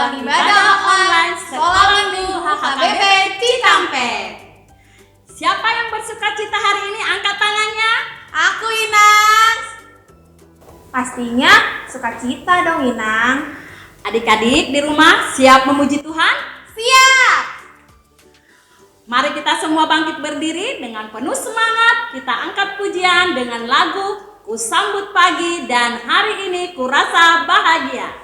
dalam ibadah online Sekolah Minggu HKBP Cikampek. Siapa yang bersuka cita hari ini? Angkat tangannya. Aku, Inang. Pastinya sukacita dong, Inang. Adik-adik di rumah siap memuji Tuhan? Siap. Mari kita semua bangkit berdiri dengan penuh semangat. Kita angkat pujian dengan lagu Ku Sambut Pagi dan Hari Ini Ku Rasa Bahagia.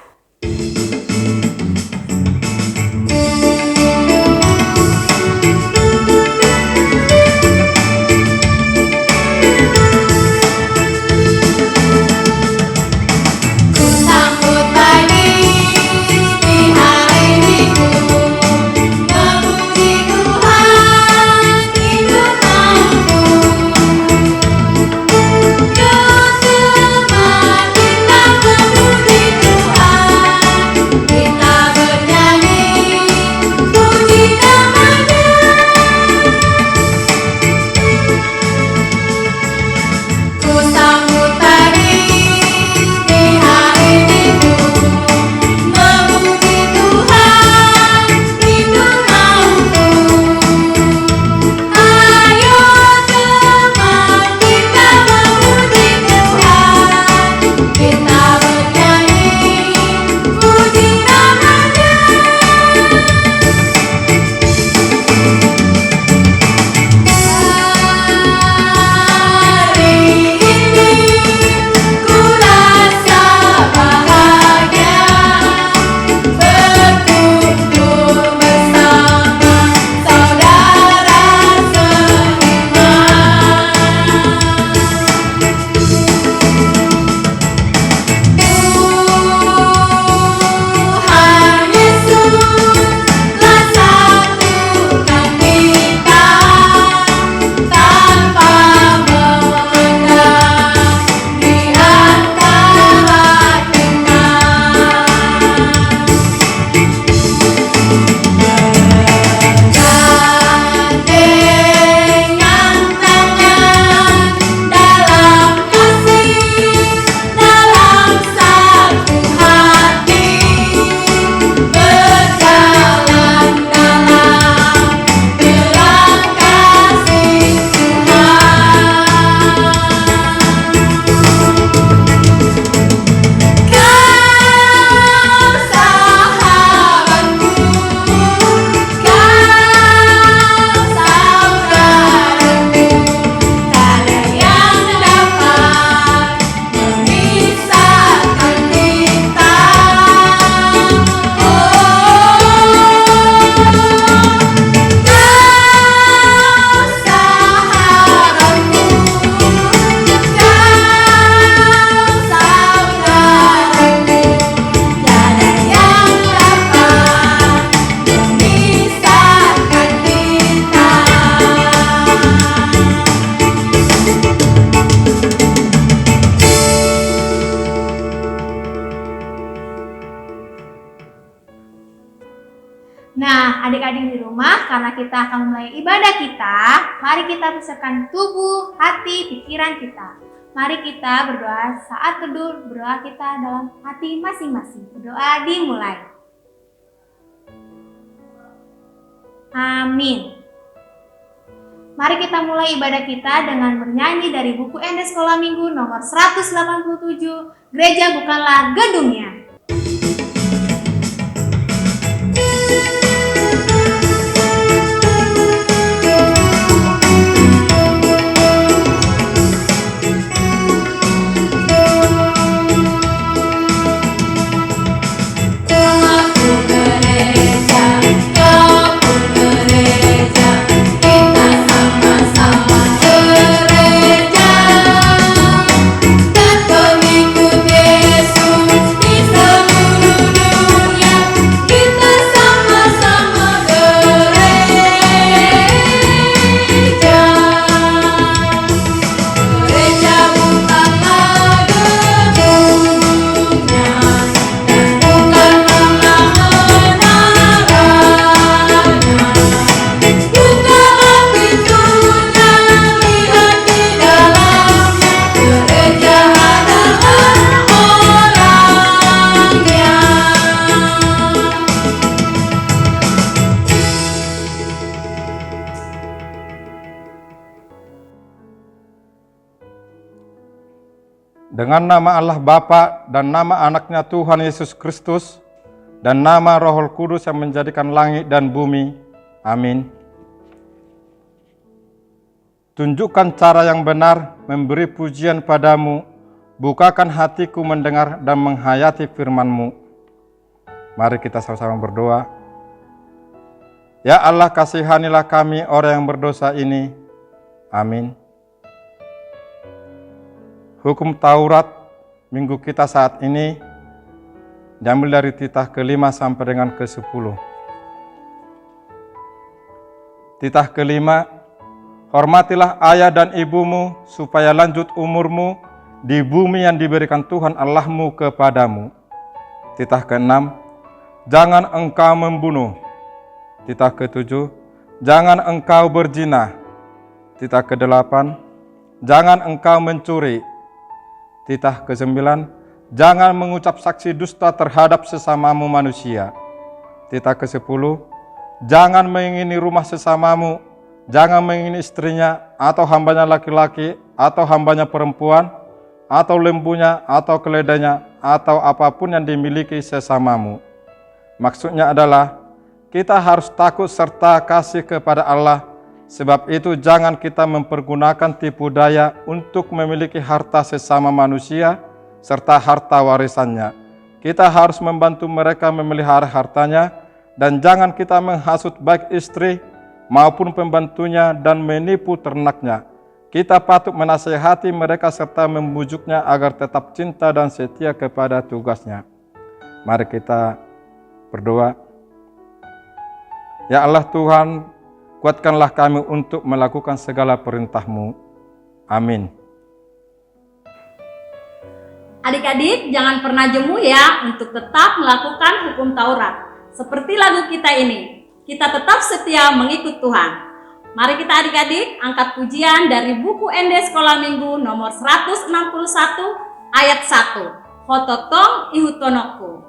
Nah, adik-adik di rumah, karena kita akan mulai ibadah kita, mari kita persiapkan tubuh, hati, pikiran kita. Mari kita berdoa saat teduh, berdoa kita dalam hati masing-masing. Berdoa dimulai. Amin. Mari kita mulai ibadah kita dengan bernyanyi dari buku ND Sekolah Minggu nomor 187, Gereja Bukanlah Gedungnya. Pengikut Yesus di seluruh Dengan nama Allah Bapa dan nama anaknya Tuhan Yesus Kristus dan nama Roh Kudus yang menjadikan langit dan bumi. Amin. Tunjukkan cara yang benar memberi pujian padamu, bukakan hatiku mendengar dan menghayati firman-Mu. Mari kita sama-sama berdoa. Ya Allah, kasihanilah kami orang yang berdosa ini. Amin. Hukum Taurat minggu kita saat ini diambil dari titah ke-5 sampai dengan ke-10. Titah ke-5, hormatilah ayah dan ibumu supaya lanjut umurmu di bumi yang diberikan Tuhan Allahmu kepadamu. Titah ke-6, jangan engkau membunuh. Titah ke-7, jangan engkau berzina. Titah ke-8, jangan engkau mencuri. Titah ke-9, jangan mengucap saksi dusta terhadap sesamamu manusia. Titah ke-10, jangan mengingini rumah sesamamu, jangan mengingini istrinya, atau hambanya laki-laki, atau hambanya perempuan, atau lembunya, atau keledainya, atau apapun yang dimiliki sesamamu. Maksudnya adalah, kita harus takut serta kasih kepada Allah. Sebab itu jangan kita mempergunakan tipu daya untuk memiliki harta sesama manusia serta harta warisannya. Kita harus membantu mereka memelihara hartanya dan jangan kita menghasut baik istri maupun pembantunya dan menipu ternaknya. Kita patut menasihati mereka serta membujuknya agar tetap cinta dan setia kepada tugasnya. Mari kita berdoa. Ya Allah Tuhan, kuatkanlah kami untuk melakukan segala perintah-Mu. Amin. Adik-adik, jangan pernah jemu ya untuk tetap melakukan hukum Taurat. Seperti lagu kita ini, kita tetap setia mengikut Tuhan. Mari kita adik-adik angkat pujian dari buku ND Sekolah Minggu nomor 161 ayat 1. Hototong ihutonoku.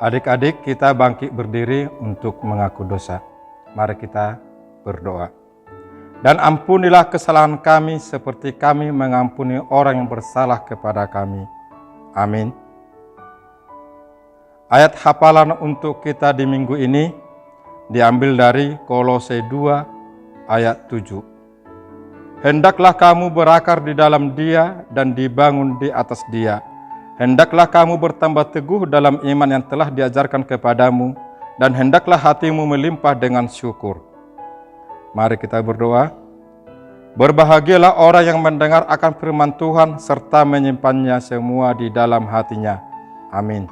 Adik-adik, kita bangkit berdiri untuk mengaku dosa. Mari kita berdoa. Dan ampunilah kesalahan kami seperti kami mengampuni orang yang bersalah kepada kami. Amin. Ayat hafalan untuk kita di minggu ini diambil dari Kolose 2 ayat 7. Hendaklah kamu berakar di dalam Dia dan dibangun di atas Dia. Hendaklah kamu bertambah teguh dalam iman yang telah diajarkan kepadamu, dan hendaklah hatimu melimpah dengan syukur. Mari kita berdoa. Berbahagialah orang yang mendengar akan firman Tuhan, serta menyimpannya semua di dalam hatinya. Amin.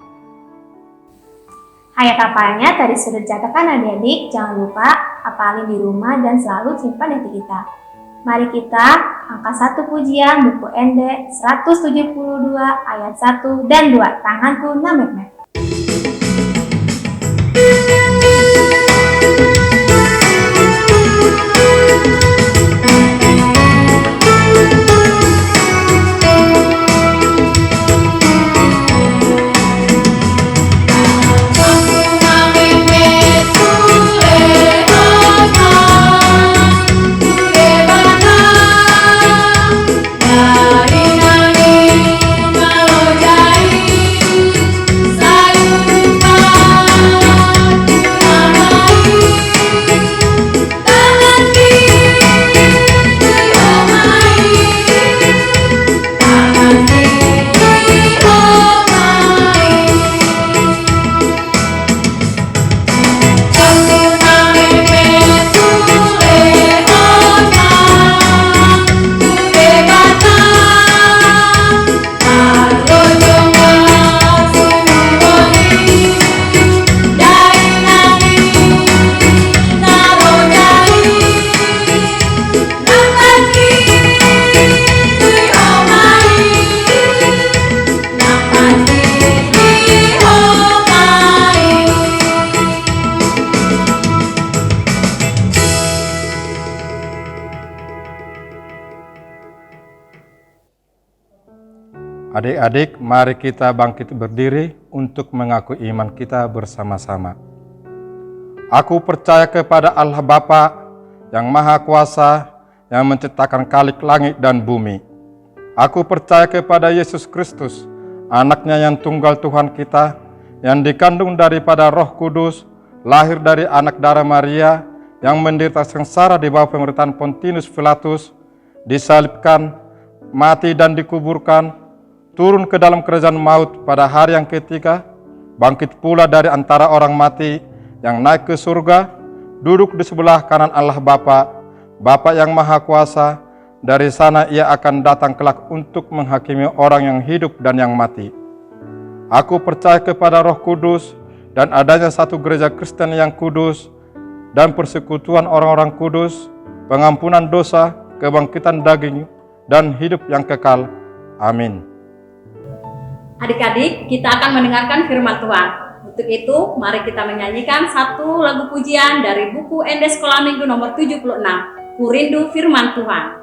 Ayat hafalnya tadi sudah dicatatkan adik-adik, jangan lupa hafalin di rumah dan selalu simpan di hati kita. Mari kita angkat satu pujian buku ND 172 ayat 1 dan 2. Tanganku namek-mek. Adik-adik, mari kita bangkit berdiri untuk mengaku iman kita bersama-sama. Aku percaya kepada Allah Bapa yang Maha Kuasa, yang menciptakan khalik langit dan bumi. Aku percaya kepada Yesus Kristus, anaknya yang tunggal Tuhan kita, yang dikandung daripada Roh Kudus, lahir dari anak darah Maria, yang menderita sengsara di bawah pemerintahan Pontius Pilatus, disalibkan, mati dan dikuburkan, turun ke dalam kerajaan maut pada hari yang ketiga, bangkit pula dari antara orang mati, yang naik ke surga, duduk di sebelah kanan Allah Bapa, Bapa yang Maha Kuasa. Dari sana ia akan datang kelak untuk menghakimi orang yang hidup dan yang mati. Aku percaya kepada Roh Kudus dan adanya satu gereja Kristen yang kudus dan persekutuan orang-orang kudus, pengampunan dosa, kebangkitan daging, dan hidup yang kekal. Amin. Adik-adik, kita akan mendengarkan firman Tuhan. Untuk itu, mari kita menyanyikan satu lagu pujian dari buku ND Sekolah Minggu nomor 76, Ku Rindu Firman Tuhan.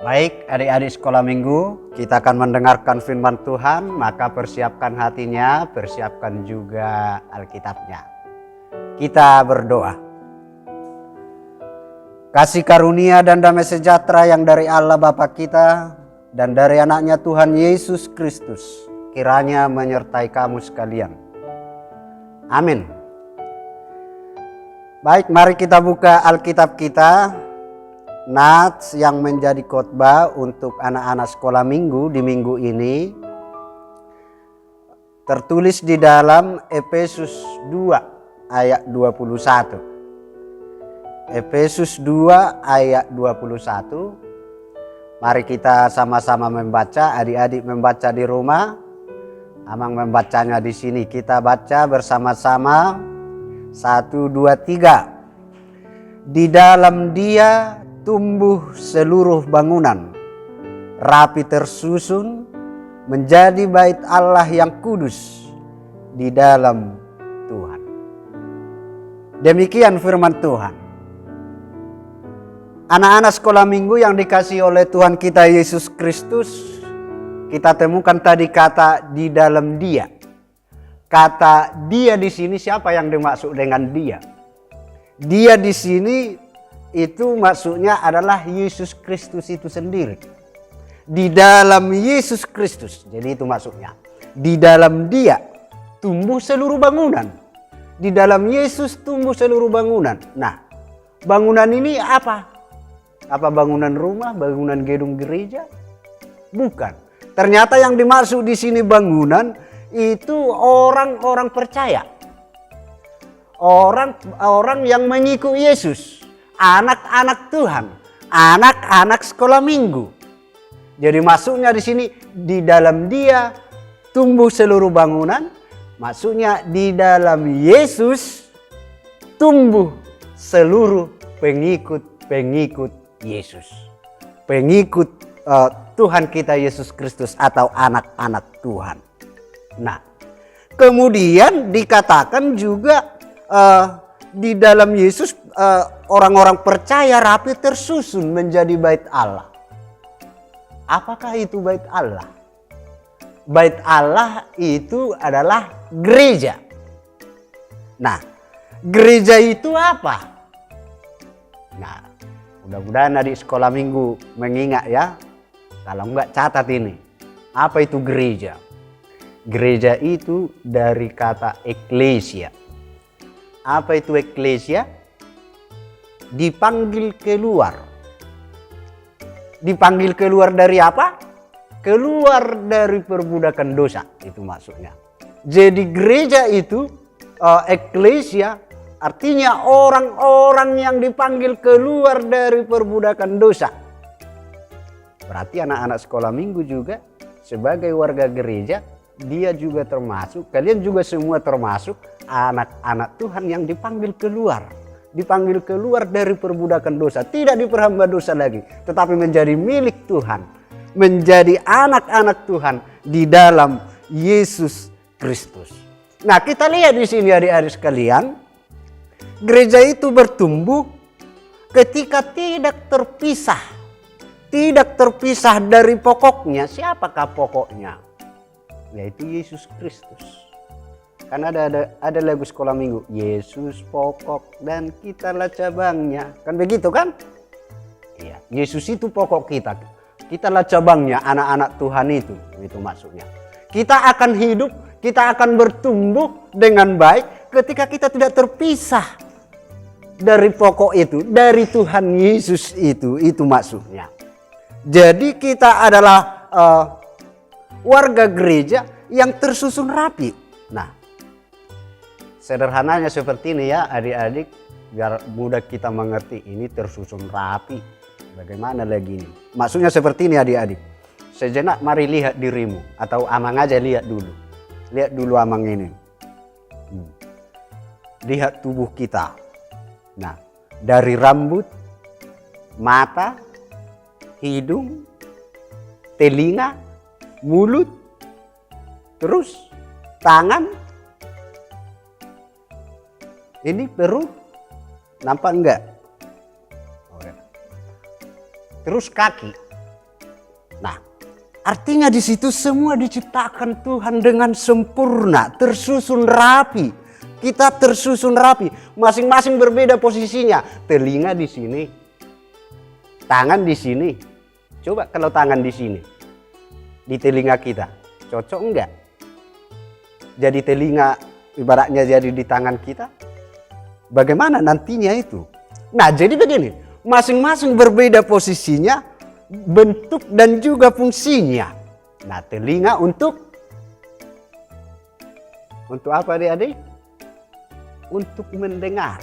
Baik, adik-adik sekolah minggu, kita akan mendengarkan firman Tuhan, maka persiapkan hatinya, persiapkan juga Alkitabnya. Kita berdoa. Kasih karunia dan damai sejahtera yang dari Allah Bapa kita dan dari anaknya Tuhan Yesus Kristus, kiranya menyertai kamu sekalian. Amin. Baik, mari kita buka Alkitab kita. Nats yang menjadi khotbah untuk anak-anak sekolah minggu di minggu ini tertulis di dalam Efesus 2 ayat 21. Efesus 2 ayat 21. Mari kita sama-sama membaca, adik-adik membaca di rumah, Amang membacanya di sini. Kita baca bersama-sama. 1, 2, 3. Di dalam Dia tumbuh seluruh bangunan, rapi tersusun, menjadi bait Allah yang kudus di dalam Tuhan. Demikian firman Tuhan. Anak-anak sekolah minggu yang dikasihi oleh Tuhan kita Yesus Kristus, kita temukan tadi kata di dalam Dia. Kata Dia di sini, siapa yang dimaksud dengan Dia? Dia di sini itu maksudnya adalah Yesus Kristus itu sendiri. Di dalam Yesus Kristus. Jadi itu maksudnya. Di dalam Dia tumbuh seluruh bangunan. Di dalam Yesus tumbuh seluruh bangunan. Nah, bangunan ini apa? Apa bangunan rumah, bangunan gedung gereja? Bukan. Ternyata yang dimaksud di sini bangunan itu orang-orang percaya. Orang yang mengikuti Yesus. Anak-anak Tuhan, anak-anak sekolah minggu. Jadi maksudnya di sini di dalam Dia tumbuh seluruh bangunan, maksudnya di dalam Yesus tumbuh seluruh pengikut Yesus. Pengikut Tuhan kita Yesus Kristus atau anak-anak Tuhan. Nah, kemudian dikatakan juga di dalam Yesus orang-orang percaya rapi tersusun menjadi bait Allah. Apakah itu bait Allah? Bait Allah itu adalah gereja. Nah, gereja itu apa? Nah, mudah-mudahan adik sekolah minggu mengingat ya. Kalau enggak catat ini. Apa itu gereja? Gereja itu dari kata eklesia. Apa itu eklesia? Dipanggil keluar. Dipanggil keluar dari apa? Keluar dari perbudakan dosa. Itu maksudnya. Jadi gereja itu, eklesia, artinya orang-orang yang dipanggil keluar dari perbudakan dosa. Berarti anak-anak sekolah minggu juga sebagai warga gereja, dia juga termasuk, kalian juga semua termasuk anak-anak Tuhan yang dipanggil keluar. Dipanggil keluar dari perbudakan dosa. Tidak diperhamba dosa lagi, tetapi menjadi milik Tuhan. Menjadi anak-anak Tuhan di dalam Yesus Kristus. Nah, kita lihat di sini adik-adik sekalian, gereja itu bertumbuh ketika tidak terpisah. Tidak terpisah dari pokoknya. Siapakah pokoknya? Yaitu Yesus Kristus. Karena ada lagu sekolah minggu, Yesus pokok dan kitalah cabangnya. Kan begitu kan? Iya, Yesus itu pokok kita. Kitalah cabangnya, anak-anak Tuhan itu. Itu maksudnya. Kita akan hidup, kita akan bertumbuh dengan baik ketika kita tidak terpisah dari pokok itu, dari Tuhan Yesus itu maksudnya. Jadi kita adalah warga gereja yang tersusun rapi. Nah, sederhananya seperti ini ya adik-adik, biar mudah kita mengerti ini tersusun rapi. Bagaimana lagi ini? Maksudnya seperti ini adik-adik. Sejenak mari lihat dirimu, atau Amang aja lihat dulu. Lihat dulu Amang ini. Lihat tubuh kita. Nah, dari rambut, mata, hidung, telinga, mulut, terus tangan. Ini perut, nampak enggak? Terus kaki. Nah, artinya di situ semua diciptakan Tuhan dengan sempurna, tersusun rapi. Kita tersusun rapi, masing-masing berbeda posisinya. Telinga di sini, tangan di sini. Coba kalau tangan di sini, di telinga kita, cocok enggak? Jadi telinga ibaratnya jadi di tangan kita. Bagaimana nantinya itu? Nah, jadi begini, masing-masing berbeda posisinya, bentuk dan juga fungsinya. Nah, telinga untuk apa adik-adik? Untuk mendengar.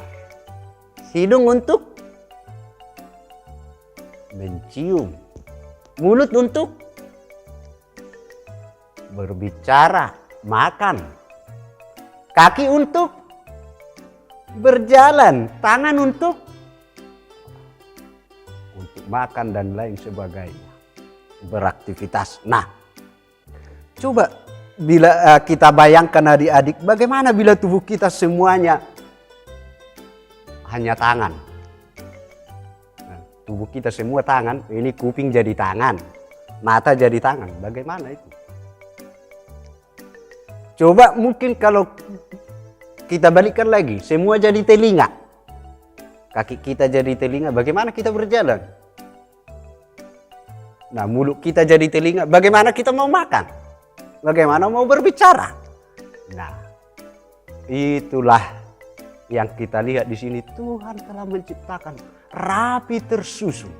Hidung untuk mencium. Mulut untuk berbicara, makan. Kaki untuk berjalan, tangan untuk makan dan lain sebagainya. Beraktivitas. Nah, coba bila kita bayangkan adik-adik, bagaimana bila tubuh kita semuanya hanya tangan. Nah, tubuh kita semua tangan, ini kuping jadi tangan, mata jadi tangan. Bagaimana itu? Coba mungkin kalau kita balikkan lagi, semua jadi telinga. Kaki kita jadi telinga, bagaimana kita berjalan? Nah, mulut kita jadi telinga, bagaimana kita mau makan? Bagaimana mau berbicara? Nah, itulah yang kita lihat di sini. Tuhan telah menciptakan rapi tersusun.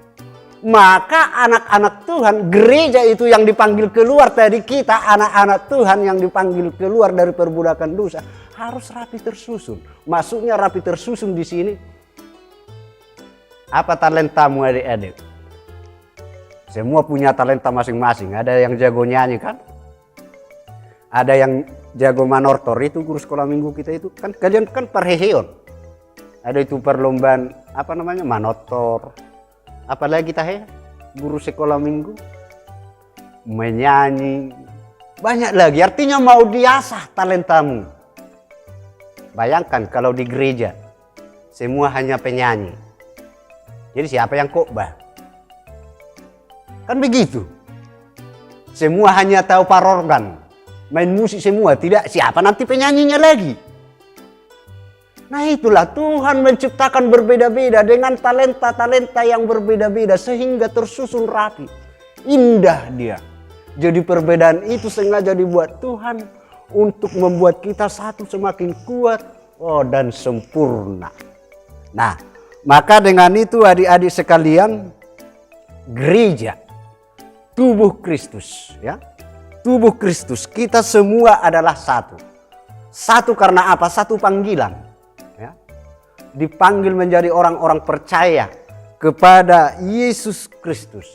Maka anak-anak Tuhan, gereja itu yang dipanggil keluar dari kita, anak-anak Tuhan yang dipanggil keluar dari perbudakan dosa, harus rapi tersusun. Maksudnya rapi tersusun di sini. Apa talentamu adik-adik? Semua punya talenta masing-masing. Ada yang jago nyanyi kan? Ada yang jago manortor, itu guru sekolah minggu kita itu kan, kalian kan perheheon. Ada itu perlombaan apa namanya, manotor. Apalagi tahe guru sekolah minggu menyanyi, banyak lagi. Artinya mau diasah talentamu. Bayangkan kalau di gereja semua hanya penyanyi, jadi siapa yang khotbah? Kan begitu. Semua hanya tahu parorgan, main musik semua, tidak, siapa nanti penyanyinya lagi? Nah, itulah Tuhan menciptakan berbeda-beda dengan talenta-talenta yang berbeda-beda sehingga tersusun rapi. indah dia. Jadi perbedaan itu sengaja dibuat Tuhan untuk membuat kita satu semakin kuat dan sempurna. Nah, maka dengan itu adik-adik sekalian, gereja, tubuh Kristus, ya. Tubuh Kristus, kita semua adalah satu. Satu karena apa? Satu panggilan. Ya. Dipanggil menjadi orang-orang percaya kepada Yesus Kristus.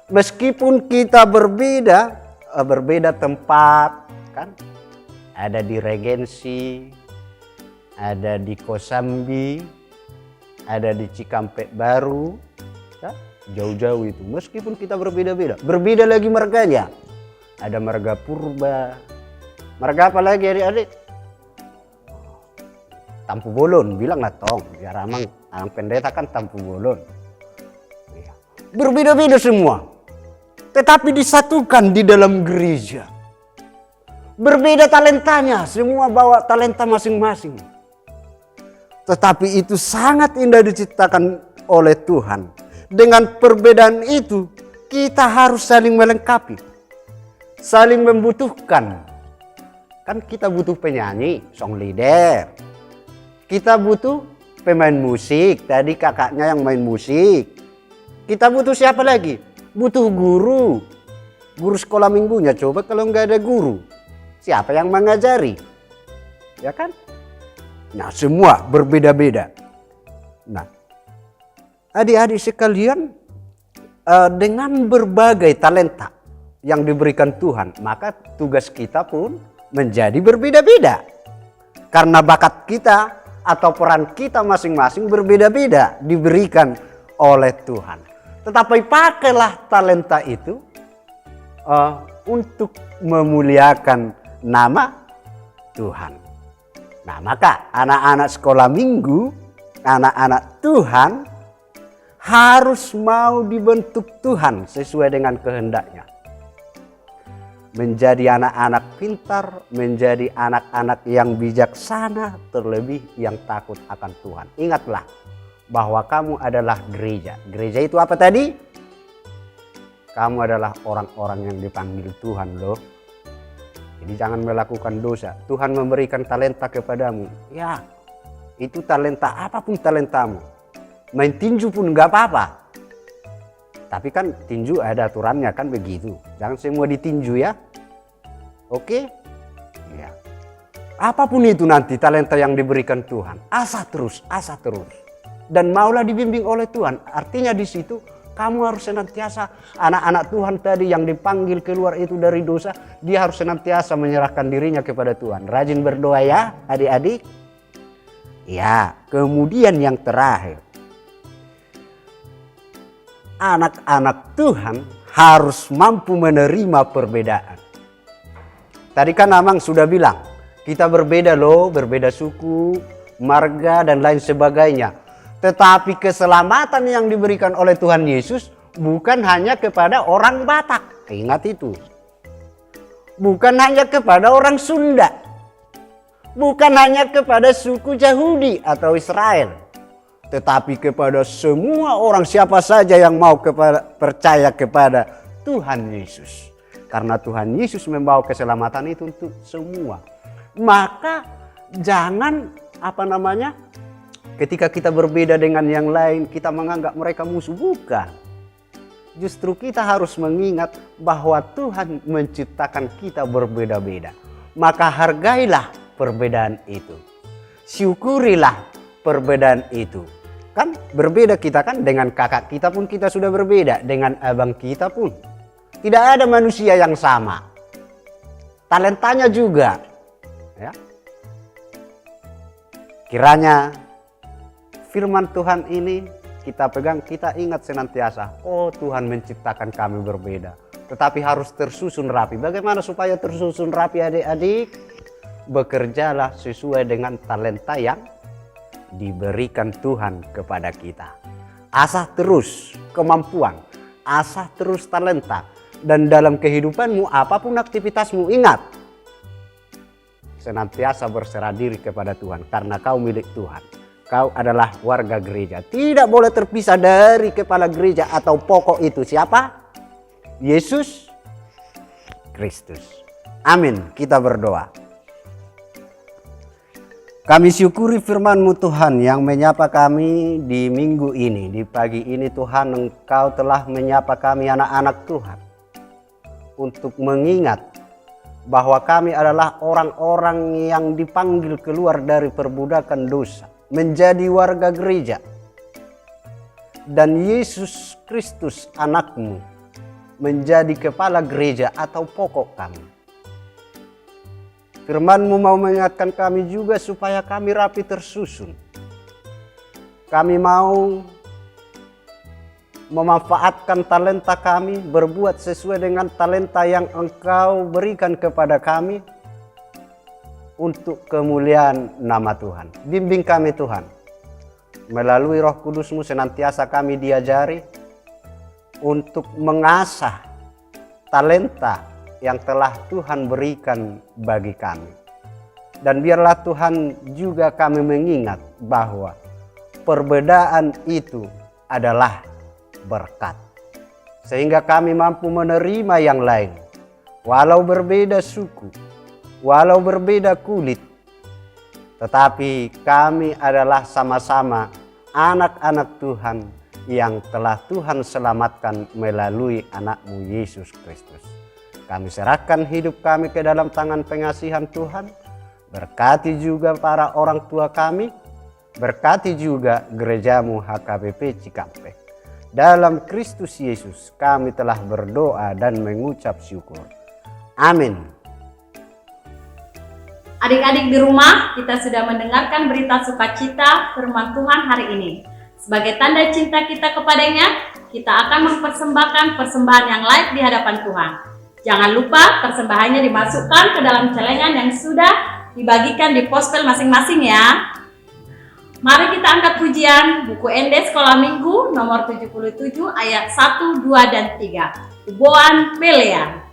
Meskipun kita berbeda tempat, kan? Ada di Regensi, ada di Kosambi, ada di Cikampek Baru, ya? Jauh-jauh itu. Meskipun kita berbeda-beda, berbeda lagi marganya. Ada marga Purba, marga apa lagi adik-adik? Tampu Bolon, bilanglah tong, biar amang pendeta kan Tampu Bolon. Ya. Berbeda-beda semua, tetapi disatukan di dalam gereja. Berbeda talentanya, semua bawa talenta masing-masing. Tetapi itu sangat indah diciptakan oleh Tuhan. Dengan perbedaan itu, kita harus saling melengkapi. Saling membutuhkan. Kan kita butuh penyanyi, song leader. Kita butuh pemain musik, tadi kakaknya yang main musik. Kita butuh siapa lagi? Butuh guru. Guru sekolah minggunya, coba kalau nggak ada guru, siapa yang mengajari? Ya kan? Nah, semua berbeda-beda. Nah, adik-adik sekalian, dengan berbagai talenta yang diberikan Tuhan, maka tugas kita pun menjadi berbeda-beda. Karena bakat kita atau peran kita masing-masing berbeda-beda diberikan oleh Tuhan. Tetapi pakailah talenta itu untuk memuliakan nama Tuhan. Nah, maka anak-anak sekolah minggu, anak-anak Tuhan harus mau dibentuk Tuhan sesuai dengan kehendaknya. Menjadi anak-anak pintar, menjadi anak-anak yang bijaksana, terlebih yang takut akan Tuhan. Ingatlah bahwa kamu adalah gereja. Gereja itu apa tadi? Kamu adalah orang-orang yang dipanggil Tuhan loh. Jadi jangan melakukan dosa. Tuhan memberikan talenta kepadamu. Ya, itu talenta, apapun talentamu. Main tinju pun gak apa-apa. Tapi kan tinju ada aturannya kan begitu. Jangan semua ditinju ya. Oke? Ya. Apapun itu nanti talenta yang diberikan Tuhan. Asah terus, asah terus. Dan maulah dibimbing oleh Tuhan. Artinya di situ kamu harus senantiasa, anak-anak Tuhan tadi yang dipanggil keluar itu dari dosa, dia harus senantiasa menyerahkan dirinya kepada Tuhan. Rajin berdoa ya adik-adik. Ya, kemudian yang terakhir. Anak-anak Tuhan harus mampu menerima perbedaan. Tadi kan Amang sudah bilang, kita berbeda loh, berbeda suku, marga dan lain sebagainya. Tetapi keselamatan yang diberikan oleh Tuhan Yesus bukan hanya kepada orang Batak. Ingat itu. Bukan hanya kepada orang Sunda. Bukan hanya kepada suku Yahudi atau Israel. Tetapi kepada semua orang, siapa saja yang mau percaya kepada Tuhan Yesus. Karena Tuhan Yesus membawa keselamatan itu untuk semua. Maka jangan ketika kita berbeda dengan yang lain, kita menganggap mereka musuh. Bukan. Justru kita harus mengingat bahwa Tuhan menciptakan kita berbeda-beda. Maka hargailah perbedaan itu. Syukurilah perbedaan itu. Kan berbeda kita kan, dengan kakak kita pun kita sudah berbeda, dengan abang kita pun. Tidak ada manusia yang sama. Talentanya juga. Ya. Kiranya firman Tuhan ini kita pegang, kita ingat senantiasa. Oh, Tuhan menciptakan kami berbeda. Tetapi harus tersusun rapi. Bagaimana supaya tersusun rapi adik-adik? Bekerjalah sesuai dengan talenta yang diberikan Tuhan kepada kita. Asah terus kemampuan, asah terus talenta. Dan dalam kehidupanmu, apapun aktivitasmu, ingat. Senantiasa berserah diri kepada Tuhan. Karena kau milik Tuhan. Kau adalah warga gereja. Tidak boleh terpisah dari kepala gereja atau pokok itu. Siapa? Yesus Kristus. Amin. Kita berdoa. Kami syukuri firman-Mu Tuhan yang menyapa kami di minggu ini, di pagi ini Tuhan, Engkau telah menyapa kami anak-anak Tuhan untuk mengingat bahwa kami adalah orang-orang yang dipanggil keluar dari perbudakan dosa, menjadi warga gereja. Dan Yesus Kristus anak-Mu menjadi kepala gereja atau pokok kami. Firman-Mu mau mengingatkan kami juga supaya kami rapi tersusun. Kami mau memanfaatkan talenta kami, berbuat sesuai dengan talenta yang Engkau berikan kepada kami untuk kemuliaan nama Tuhan. Bimbing kami Tuhan. Melalui Roh Kudus-Mu senantiasa kami diajari untuk mengasah talenta yang telah Tuhan berikan bagi kami. Dan biarlah Tuhan juga kami mengingat bahwa perbedaan itu adalah berkat. Sehingga kami mampu menerima yang lain. Walau berbeda suku, walau berbeda kulit, tetapi kami adalah sama-sama anak-anak Tuhan yang telah Tuhan selamatkan melalui anak-Mu Yesus Kristus. Kami serahkan hidup kami ke dalam tangan pengasihan Tuhan. Berkati juga para orang tua kami. Berkati juga gereja-Mu HKBP Cikampek. Dalam Kristus Yesus kami telah berdoa dan mengucap syukur. Amin. Adik-adik di rumah, kita sudah mendengarkan berita sukacita firman Tuhan hari ini. Sebagai tanda cinta kita kepadanya, kita akan mempersembahkan persembahan yang layak di hadapan Tuhan. Jangan lupa persembahannya dimasukkan ke dalam celengan yang sudah dibagikan di pospel masing-masing ya. Mari kita angkat pujian buku ND Sekolah Minggu nomor 77 ayat 1, 2, dan 3. Uboan Pelea.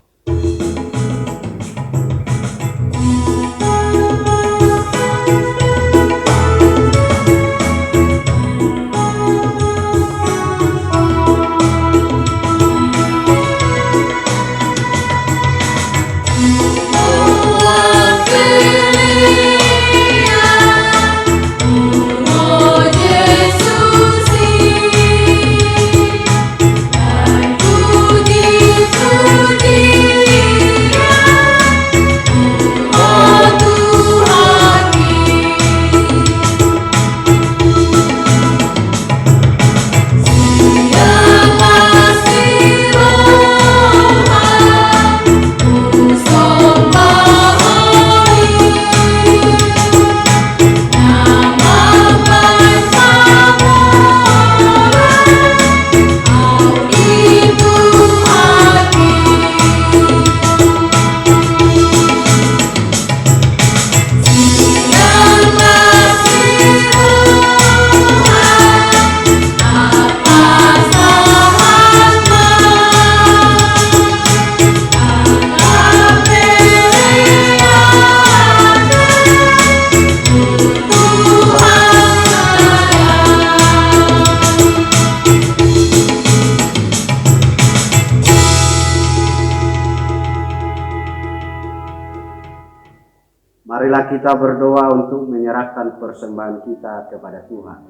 Marilah kita berdoa untuk menyerahkan persembahan kita kepada Tuhan.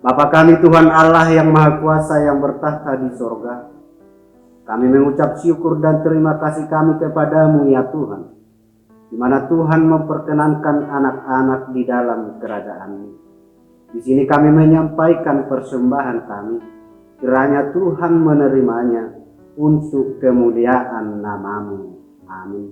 Bapa kami Tuhan Allah yang Maha Kuasa yang bertahta di sorga, kami mengucap syukur dan terima kasih kami kepadamu ya Tuhan, di mana Tuhan memperkenankan anak-anak di dalam kerajaan-Mu. Di sini kami menyampaikan persembahan kami, kiranya Tuhan menerimanya untuk kemuliaan nama-Mu. Amin.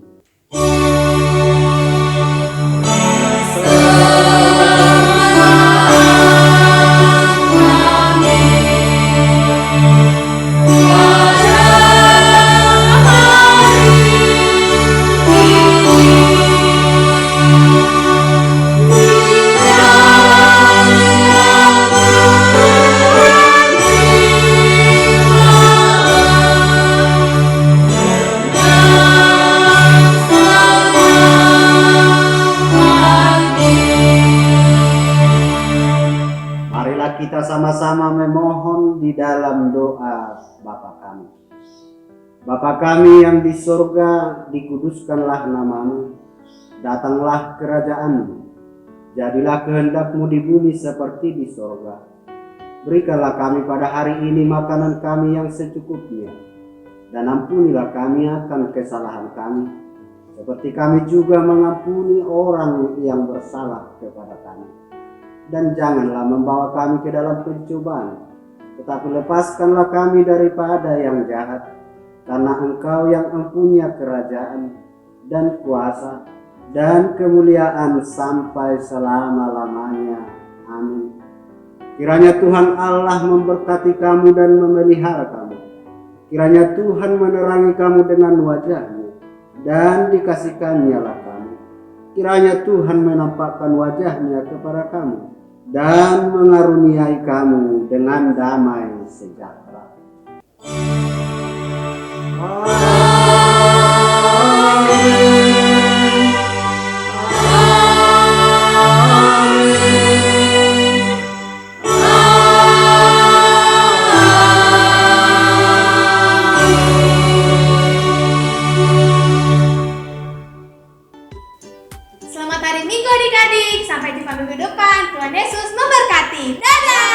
Kita sama-sama memohon di dalam doa Bapa kami. Bapa kami yang di sorga, dikuduskanlah namamu, datanglah kerajaanmu, jadilah kehendak-Mu di bumi seperti di sorga. Berikanlah kami pada hari ini makanan kami yang secukupnya, dan ampunilah kami akan kesalahan kami, seperti kami juga mengampuni orang yang bersalah kepada kami. Dan janganlah membawa kami ke dalam pencobaan, tetapi lepaskanlah kami daripada yang jahat, karena Engkau yang mempunyai kerajaan dan kuasa dan kemuliaan sampai selama-lamanya. Amin. Kiranya Tuhan Allah memberkati kamu dan memelihara kamu. Kiranya Tuhan menerangi kamu dengan wajah-Nya dan dikasihkan-Nyalah kamu. Kiranya Tuhan menampakkan wajah-Nya kepada kamu dan mengaruniai kamu dengan damai sejahtera. Selamat hari Minggu adik-adik. Sampai jumpa minggu depan. Tuhan Yesus memberkati. Dadah!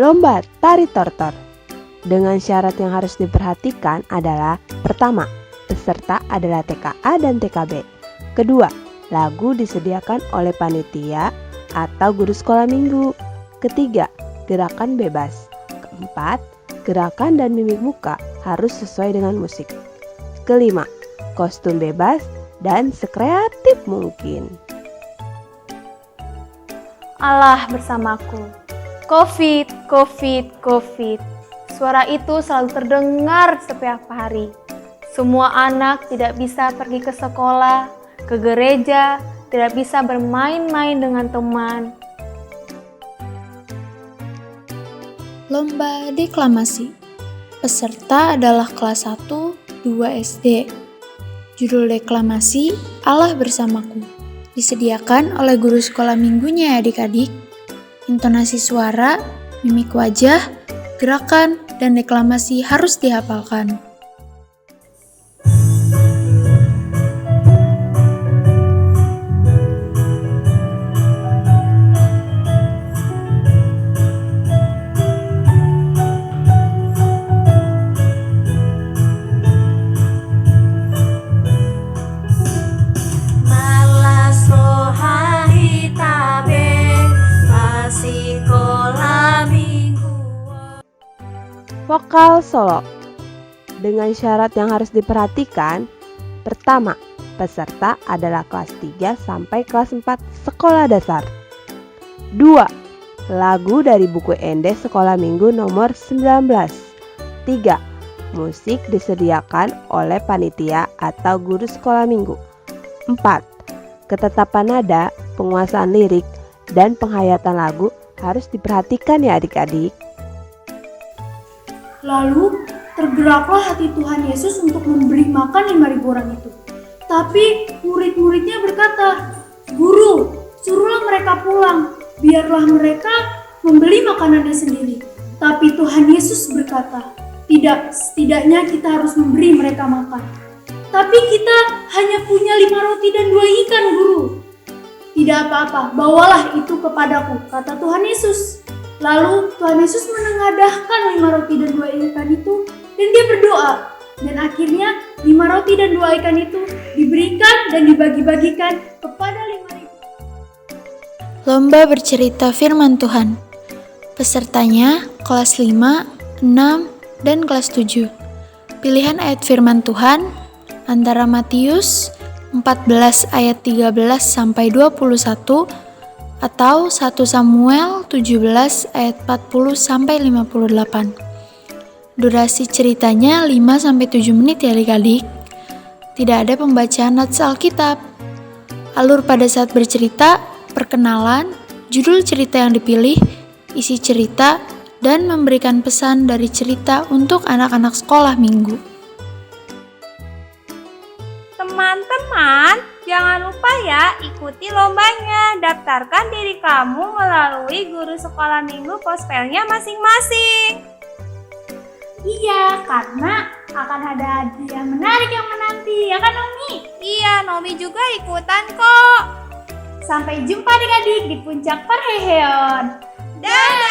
Lomba tari tortor. Dengan syarat yang harus diperhatikan adalah: pertama, peserta adalah TKA dan TKB. Kedua, lagu disediakan oleh panitia atau guru sekolah minggu. Ketiga, gerakan bebas. Keempat, gerakan dan mimik muka harus sesuai dengan musik. Kelima, kostum bebas dan sekreatif mungkin. Allah bersamaku. Covid, Covid, Covid. Suara itu selalu terdengar setiap hari. Semua anak tidak bisa pergi ke sekolah, ke gereja, tidak bisa bermain-main dengan teman. Lomba deklamasi. Peserta adalah kelas 1, 2 SD. Judul deklamasi Allah Bersamaku. Disediakan oleh guru sekolah minggunya ya adik-adik. Intonasi suara, mimik wajah, gerakan, dan deklamasi harus dihafalkan. Vokal solo. Dengan syarat yang harus diperhatikan: pertama, peserta adalah kelas 3 sampai kelas 4 sekolah dasar. 2. Lagu dari buku ND Sekolah Minggu nomor 19. 3. Musik disediakan oleh panitia atau guru sekolah minggu. 4. Ketetapan nada, penguasaan lirik, dan penghayatan lagu harus diperhatikan ya adik-adik. Lalu tergeraklah hati Tuhan Yesus untuk memberi makan 5.000 orang itu. Tapi murid-muridnya berkata, "Guru, suruhlah mereka pulang, biarlah mereka membeli makanannya sendiri." Tapi Tuhan Yesus berkata, "Tidak, setidaknya kita harus memberi mereka makan." "Tapi kita hanya punya 5 roti dan 2 ikan, Guru." "Tidak apa-apa, bawalah itu kepadaku," kata Tuhan Yesus. Lalu Tuhan Yesus menengadahkan 5 roti dan 2 ikan itu dan dia berdoa. Dan akhirnya 5 roti dan 2 ikan itu diberikan dan dibagi-bagikan kepada 5.000. Lomba bercerita firman Tuhan. Pesertanya kelas 5, 6, dan kelas 7. Pilihan ayat firman Tuhan antara Matius 14 ayat 13 sampai 21 atau 1 Samuel 17 ayat 40 sampai 58. Durasi ceritanya 5 sampai 7 menit ya adik-adik. Tidak ada pembacaan nats Alkitab. Alur pada saat bercerita, perkenalan, judul cerita yang dipilih, isi cerita, dan memberikan pesan dari cerita untuk anak-anak sekolah minggu. Teman-teman, jangan lupa ya ikuti lombanya. Daftarkan diri kamu melalui guru sekolah minggu gospelnya masing-masing. Iya, karena akan ada hadiah menarik yang menanti, ya kan Nomi? Iya, Nomi juga ikutan kok. Sampai jumpa adik-adik di puncak perheheon. Dadah!